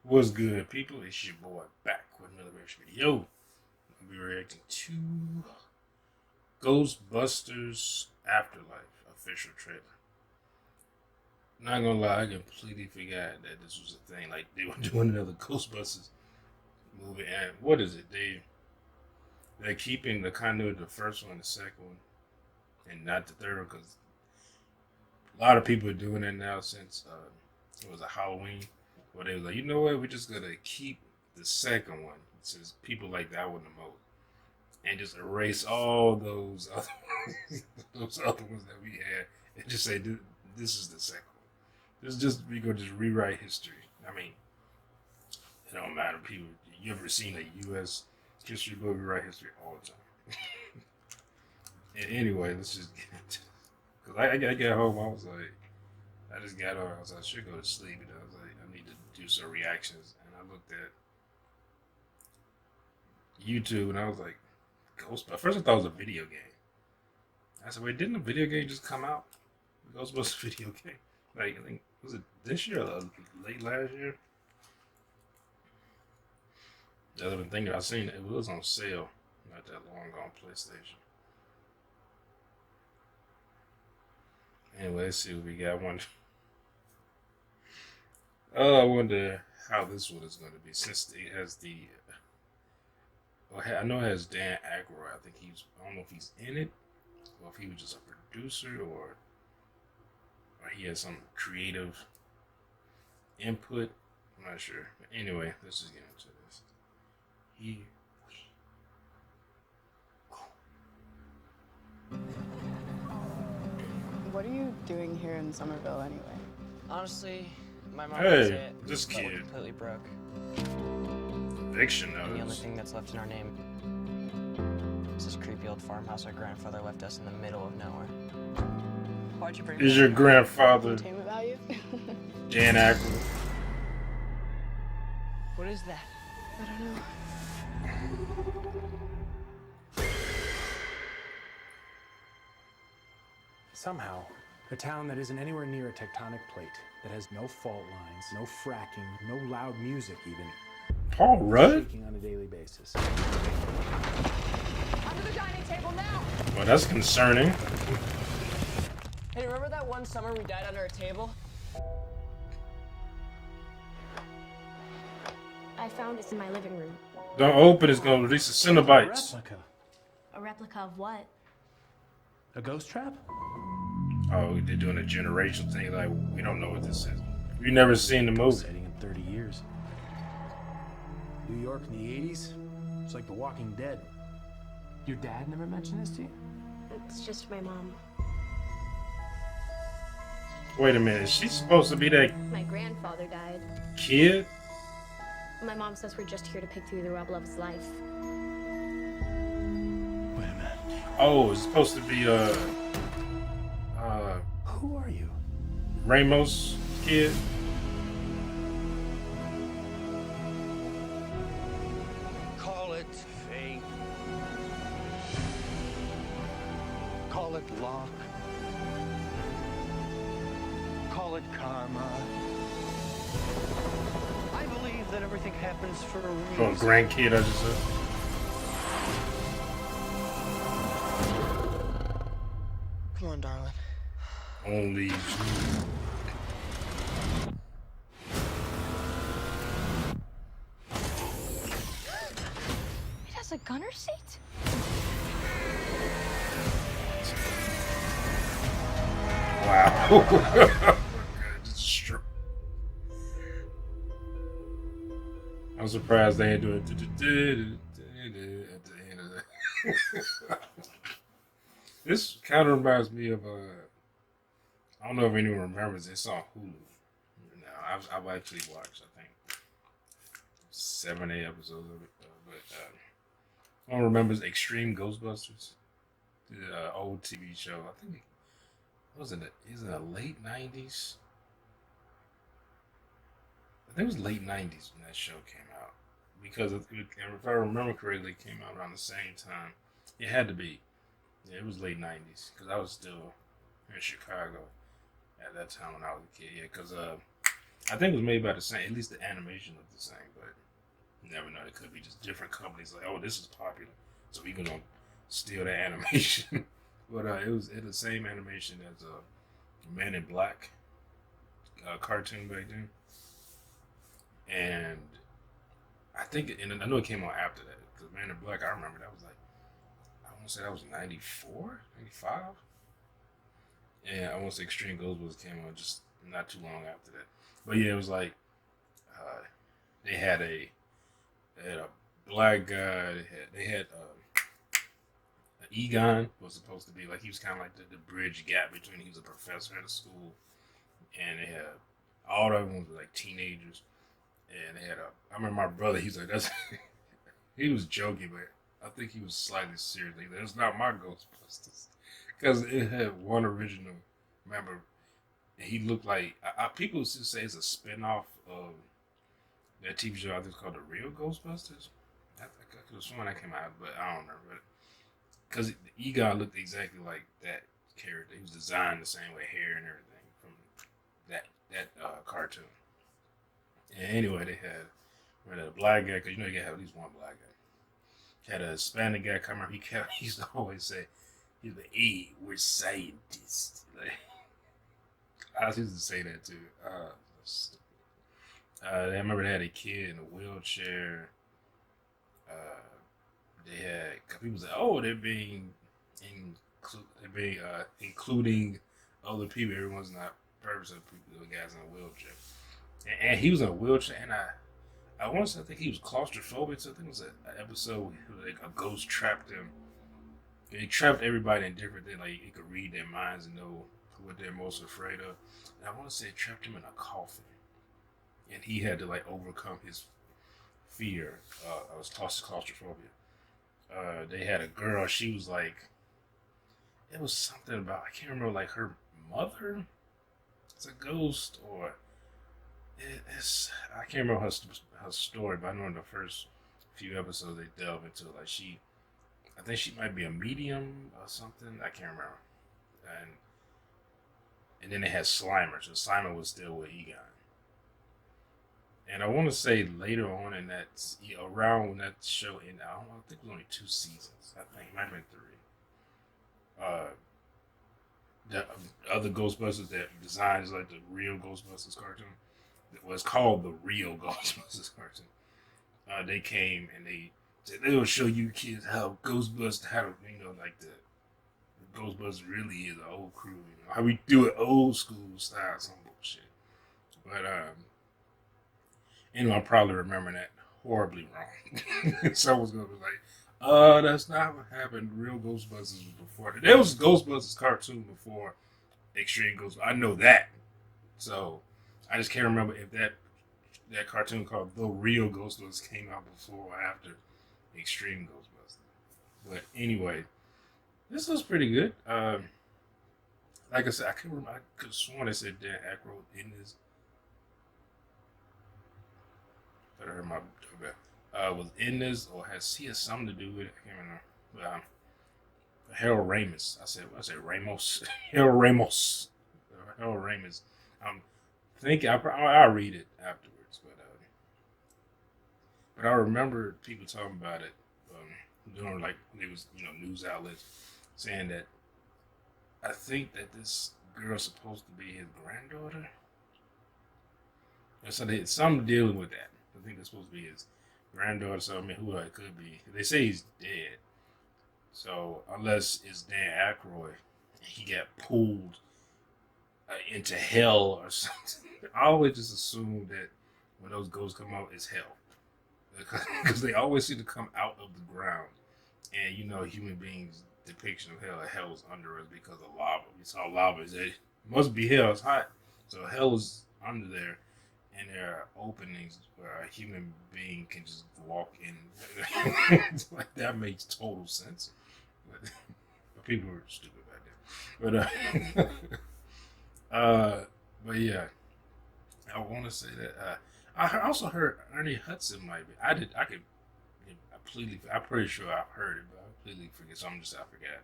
What's good, people? It's your boy back with another reaction video. I'll be reacting to Ghostbusters Afterlife official trailer. Not gonna lie, I completely forgot that this was a thing. Like, they were doing another Ghostbusters movie, and what is it? They're keeping the continuity of the first one, the second one, and not the third one, because a lot of people are doing that now since it was a Halloween. Where they was like, you know what, we're just gonna keep the second one, since people like that one the most, and just erase all those other those other ones that we had, and just say this is the second one. This is just, we gonna just rewrite history. I mean, it don't matter. People, you ever seen a U.S. history book? We write history all the time. And anyway, let's just get into it. Cause I got home, I was like, I just got on. I was like, I should go to sleep, and I was like, I need to do some reactions. And I looked at YouTube, and I was like, Ghostbusters. First, I thought it was a video game. I said, wait, didn't a video game just come out? The Ghostbusters video game. Like, I think, was it this year or late last year? The other thing that I seen, it was on sale not that long ago on PlayStation. Anyway, let's see what we got. I wonder how this one is going to be, since it has the. I know it has Dan Aykroyd. I think I don't know if he's in it, or if he was just a producer, or he has some creative input. I'm not sure. But anyway, let's just get into this. What are you doing here in Somerville anyway? Honestly, my mom Hey, was it. this But we're kid. completely broke. Eviction And the only notice. thing that's left in our name is this creepy old farmhouse our grandfather left us in the middle of nowhere. Why'd you bring me Is your here? grandfather Entertainment value? Dan Aykroyd? What is that? I don't know. Somehow, a town that isn't anywhere near a tectonic plate, that has no fault lines, no fracking, no loud music even, Paul Rudd? shaking on a daily basis. Under the dining table now! Well, that's concerning. Hey, remember that one summer we died under a table? I found this in my living room. Don't open, it's gonna release the A Cenobites. replica. A replica of what? A ghost trap? Oh, they're doing a generational thing. Like, we don't know what this is. We've never seen the movie. Setting in 30 years. New York in the 80s? It's like The Walking Dead. Your dad never mentioned this to you? It's just my mom. Wait a minute, is she supposed to be that My grandfather died. kid? My mom says we're just here to pick through the rubble of his life. Wait a minute. Oh, it's supposed to be Who are you? Ramos' kid. Call it fate. Call it luck. Call it karma. I believe that everything happens for a Oh, reason. grandkid, I just said. Come on, darling. Only. It has a gunner seat? Wow. Just I'm surprised they ain't doing it at the end of that. This kind of reminds me of I don't know if anyone remembers. It's on Hulu. Now I've actually watched, I think, 7, 8 episodes of it. But I don't remember Extreme Ghostbusters, the old TV show. I think it was in the late 90s. I think it was late 90s when that show came out. Because if I remember correctly, it came out around the same time. It had to be. Yeah, it was late 90s. Because I was still in Chicago at that time when I was a kid. Yeah, because I think it was made by the same, at least the animation looked the same, but you never know. It could be just different companies like, oh, this is popular, so we're going to steal the animation. But it was the same animation as Men in Black cartoon back then. And I think, and I know it came out after that, because Man in Black, I remember that was like, I want to say that was 94, 95. And I want to say Extreme Ghostbusters came out just not too long after that. But yeah, it was like, they had a black guy, they had Egon was supposed to be like, he was kind of like the bridge gap between, he was a professor at a school, and they had, all the other ones were like teenagers. And they had I remember my brother, he's like, that's, he was joking, but I think he was slightly serious. Like, that's not my Ghostbusters. Because it had one original member, and he looked like, people used to say it's a spinoff of that TV show I think it's called The Real Ghostbusters. I could have sworn that came out, but I don't remember. Because Egon looked exactly like that character. He was designed the same way, hair and everything, from that cartoon. And anyway, they had a black guy, because you know you gotta have at least one black guy. Had a Hispanic guy come out. He used to always say, he's like, hey, we're scientists. Like, I used to say that too. I remember they had a kid in a wheelchair. They had people say, oh, they're being including other people. Everyone's not purpose of people, the guys in a wheelchair. And he was in a wheelchair, and I want to say, I think he was claustrophobic. So I think it was an episode where like a ghost trapped him. He trapped everybody in different things, like he could read their minds and know what they're most afraid of. And I want to say it trapped him in a coffin, and he had to like overcome his fear of claustrophobia. They had a girl. She was like, it was something about, I can't remember, like her mother. It's a ghost, or it's, I can't remember her story, but I know in the first few episodes they delve into it. Like I think she might be a medium or something. I can't remember. And then they had Slimer. So Slimer was still with Egon. And I want to say later on in that, around when that show ended, I think it was only 2 seasons. I think it might have been 3. The other Ghostbusters that designed like the real Ghostbusters cartoon, it was called the real Ghostbusters cartoon. They came and they said they will show you kids how Ghostbusters, like the Ghostbusters really is an old crew, how we do it old school style, some bullshit. But anyway, I probably remember that horribly wrong. Someone's gonna be like, that's not what happened. Real Ghostbusters was before. There was Ghostbusters cartoon before Extreme Ghostbusters. I know that. So I just can't remember if that cartoon called The Real Ghostbusters came out before or after Extreme Ghostbusters. But anyway, this was pretty good. Like I said, I could have sworn they said Dan Aykroyd in this. But I heard my was in this, or has something to do with it? I can't remember. Harold Ramis. I said Ramos. Harold Ramos. Harold Ramis. I'm thinking I'll read it afterwards, but I remember people talking about it during, like, it was, news outlets saying that I think that this girl's supposed to be his granddaughter. And so they something dealing with that. I think it's supposed to be his granddaughter. So I mean, who it could be? They say he's dead. So unless it's Dan Aykroyd, he got pulled into hell or something. I always just assume that when those ghosts come out, it's hell, because they always seem to come out of the ground. And human beings' depiction of hell is under us because of lava. We saw lava. It must be hell. It's hot, so hell is under there. And there are openings where a human being can just walk in. Like, that makes total sense. But people were stupid back then. But yeah, I want to say that. I also heard Ernie Hudson might be. I could completely. I'm pretty sure I've heard it, but I completely forget. So I forgot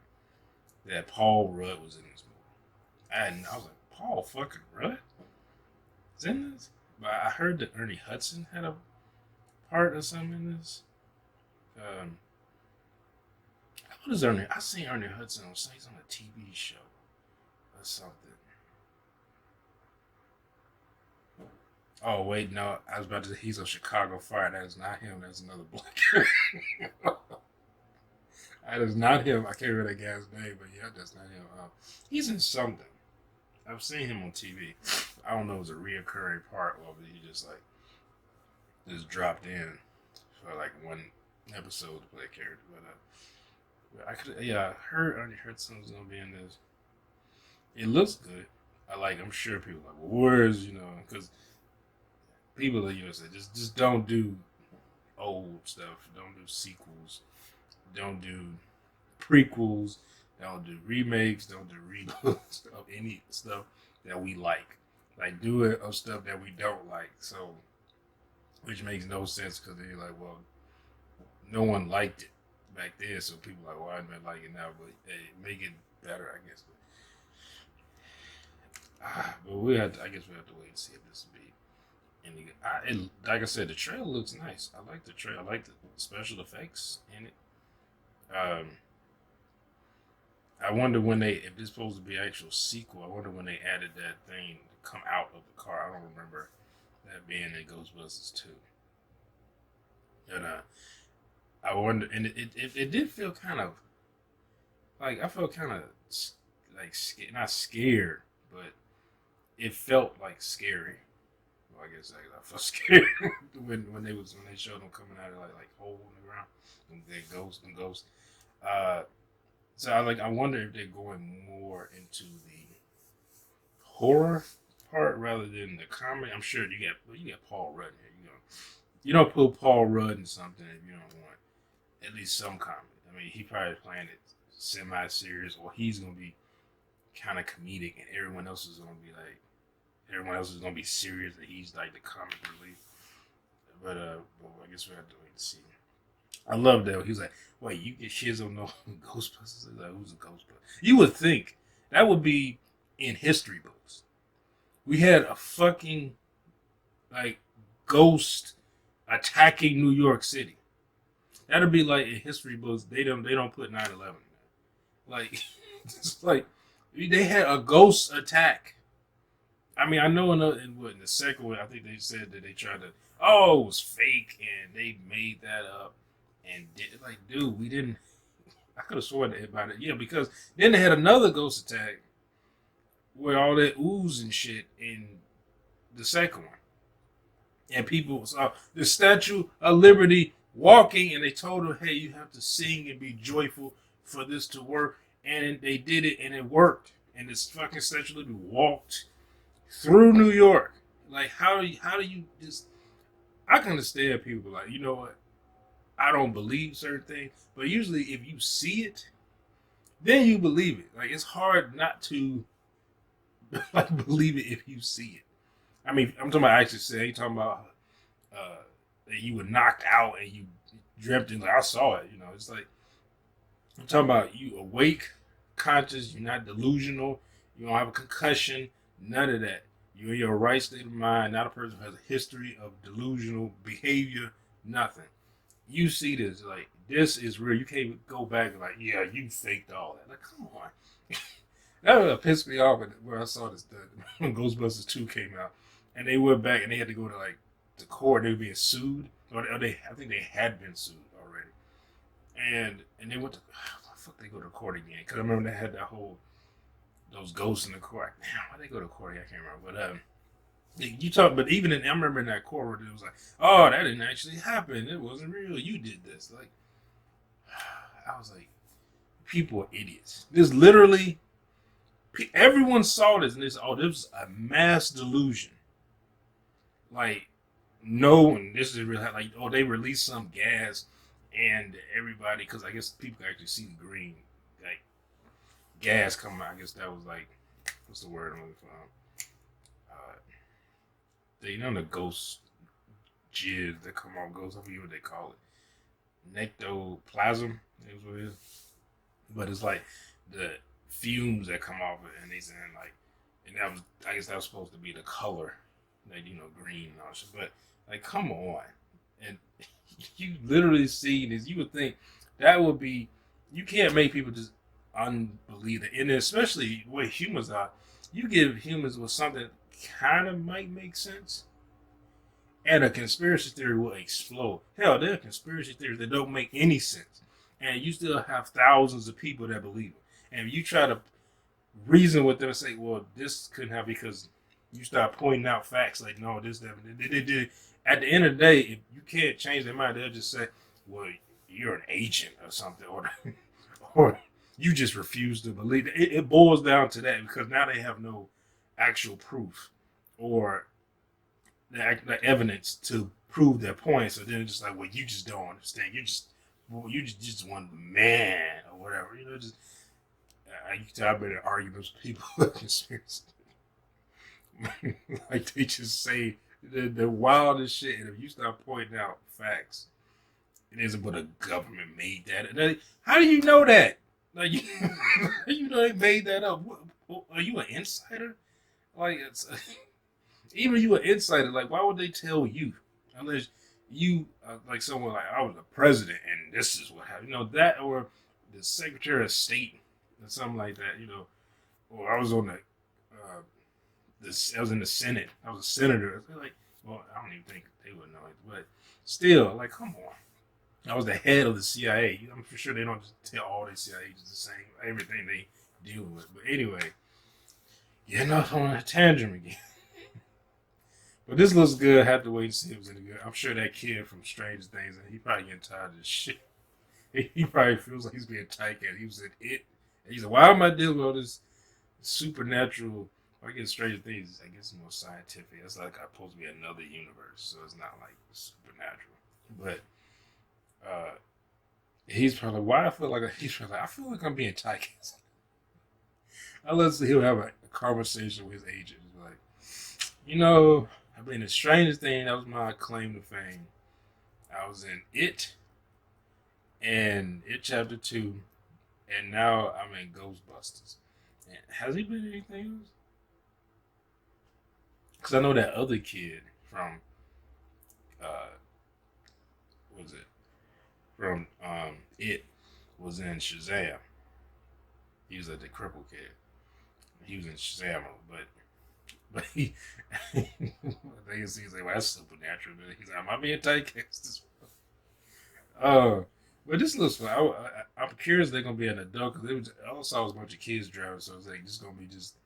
that Paul Rudd was in this movie. And I was like, Paul fucking Rudd is in this. But I heard that Ernie Hudson had a part or something in this. What is Ernie? I seen Ernie Hudson on a TV show or something. Oh wait, no, I was about to say he's on Chicago Fire. That is not him. That's another black guy. That is not him. I can't remember that guy's name, but yeah, that's not him. He's in something. I've seen him on TV. I don't know if it's a reoccurring part or if he just dropped in for like one episode to play a character. But I heard Ernie Hudson was gonna be in this. It looks good. I'm sure people are like, well, where's because people that say just don't do old stuff, don't do sequels, don't do prequels, don't do remakes, don't do reboots of any stuff that we like. Like do it of stuff that we don't like. So, which makes no sense because they're like, well, no one liked it back then, so people are like, well, I don't like it now, but hey, make it better, I guess. But I guess we have to wait and see if this will be. Like I said, the trailer looks nice. I like the trailer. I like the special effects in it. I wonder if this is supposed to be an actual sequel. I wonder when they added that thing to come out of the car. I don't remember that being in Ghostbusters 2. And I wonder, and it did feel kind of like I felt kind of like not scared, but it felt like scary. I guess I felt scared when they showed them coming out of like hole in the ground and they ghosts. So I wonder if they're going more into the horror part rather than the comedy. I'm sure you got Paul Rudd here. You don't put Paul Rudd in something if you don't want at least some comedy. I mean, he probably playing it semi-serious, or he's gonna be kind of comedic, and everyone else is gonna be serious, and he's like the comic relief. But I guess we have to wait and see. I love that. He was like, wait, you get kids don't know Ghostbusters? Like, who's a Ghostbuster? You would think that would be in history books. We had a fucking like ghost attacking New York City. That'd be like in history books. They don't put 9/11. Like it's like they had a ghost attack. I mean, I know in the second one, I think they said that they tried to, it was fake, and they made that up, and dude, we didn't. I could have sworn about it, yeah, because then they had another ghost attack, with all that ooze and shit in the second one, and people saw the Statue of Liberty walking, and they told them, hey, you have to sing and be joyful for this to work, and they did it, and it worked, and this fucking Statue of Liberty walked through New York. Like, how do you just? I can understand people like, you know what? I don't believe certain things, but usually if you see it, then you believe it. Like, it's hard not to like believe it if you see it. I mean, I'm talking about actually saying. You talking about that you were knocked out and you dreamt it. Like, I saw it. It's like I'm talking about you awake, conscious. You're not delusional. You don't have a concussion. None of that. You're in your right state of mind, not a person who has a history of delusional behavior, nothing. You see this, like, this is real. You can't go back and like, yeah, you faked all that. Like, come on. That pissed me off where I saw this, when Ghostbusters 2 came out. And they went back and they had to go to, like, the court. They were being sued. I think they had been sued already. And they went to, they go to court again. Because I remember they had that whole, those ghosts in the court. Damn, why they go to court? I can't remember. But but even I remember in that court where it was like, oh, that didn't actually happen. It wasn't real. You did this. Like, I was like, people are idiots. This literally, everyone saw this and this was a mass delusion. Like, no, and this is real. Like, they released some gas and everybody, because I guess people can actually see the green, like, gas coming out. I guess that was like, what's the word I'm looking for? the ghost jizz that come on ghosts. I forget what they call it. Nectoplasm is what it is. But it's like the fumes that come off it, and they saying like, and that was, I guess that was supposed to be the color, like, green and all shit. But like, come on, and you literally see this. You would think that would be, you can't make people just unbelieve it, and especially the way humans are. You give humans with something that kind of might make sense, and a conspiracy theory will explode. Hell, there are conspiracy theories that don't make any sense, and you still have thousands of people that believe it. And you try to reason with them and say, well, this couldn't have, because you start pointing out facts like, no, this, that, they. At the end of the day, if you can't change their mind, they'll just say, well, you're an agent or something, or you just refuse to believe it. It boils down to that, because now they have no actual proof or the evidence to prove their point. So then it's just like, well, you just don't understand. You just want the man or whatever. Just I used to have better arguments with people with conspiracy. Like, they just say the wildest shit, and if you start pointing out facts, it isn't but a government made that. How do you know that? Like, you know they made that up. Are you an insider? Like, even you an insider. Like, why would they tell you? Unless you like someone like, I was the president and this is what happened. That, or the Secretary of State or something like that. Or I was on I was in the Senate. I was a senator. Like, well, I don't even think they would know it, but still, like, come on. I was the head of the CIA. I'm for sure they don't just tell all the CIA agents the same, everything they deal with. But anyway, getting off on a tangent again. But this looks good. I have to wait and see if it was any good. I'm sure that kid from Stranger Things, he probably getting tired of this shit. He probably feels like he's being typecast. He was in it. And he's like, why am I dealing with all this supernatural? I guess Stranger Things, I guess, more scientific. It's like I'm supposed to be another universe, so it's not like supernatural. But he's probably, why I feel like I feel like I'm being typecast. Unless he'll have a conversation with his agent, like, I've been in Stranger Things. That was my claim to fame. I was in It, and It Chapter 2, and now I'm in Ghostbusters. And has he been in anything else? Because I know that other kid from, from It was in Shazam. He was like the crippled kid. He was in Shazam, but he, he's like, well, that's supernatural. He's like, am I being typecast? But this looks fun. I'm curious they're gonna be an adult, because I also saw a bunch of kids driving, so it's like this is gonna be just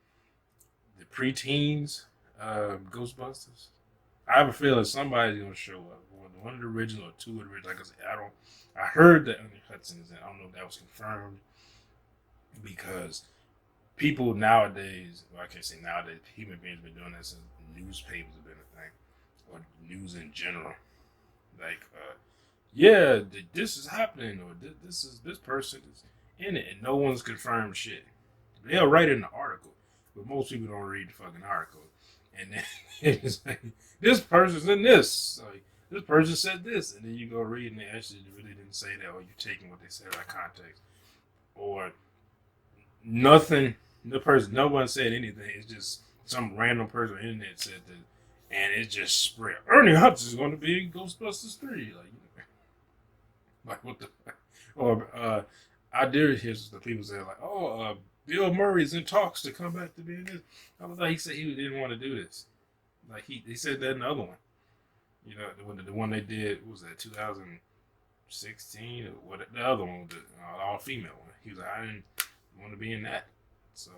the preteens, Ghostbusters. I have a feeling somebody's gonna show up. One of the original or two of the original. Like I said, I heard that Hudson is in. I don't know if that was confirmed, because people nowadays, well, I can't say nowadays, human beings have been doing that since newspapers have been a thing, or news in general. Like, yeah, this is happening, or this person is in it, and no one's confirmed shit. They'll write in the article, but most people don't read the fucking article. And then it's like, this person's in this. Like, this person said this, and then you go read, and they actually really didn't say that, or you're taking what they said out of context, or nothing. No one said anything. It's just some random person on the internet said that, and it just spread. Ernie Hudson is going to be in Ghostbusters 3. Like what the? Or I did hear the people say like, oh, Bill Murray's in talks to come back to be in this. I was like, he said he didn't want to do this. Like they said that in the other one. The one they did, what was that, 2016 or what? The other one, the all female one. He was like, I didn't want to be in that. So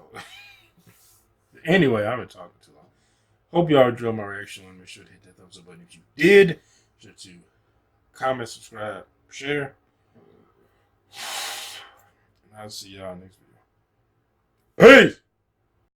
anyway, I've been talking too long. Hope y'all enjoyed my reaction. Make sure to hit that thumbs up button if you did. Make sure to comment, subscribe, share. And I'll see y'all next video. Peace!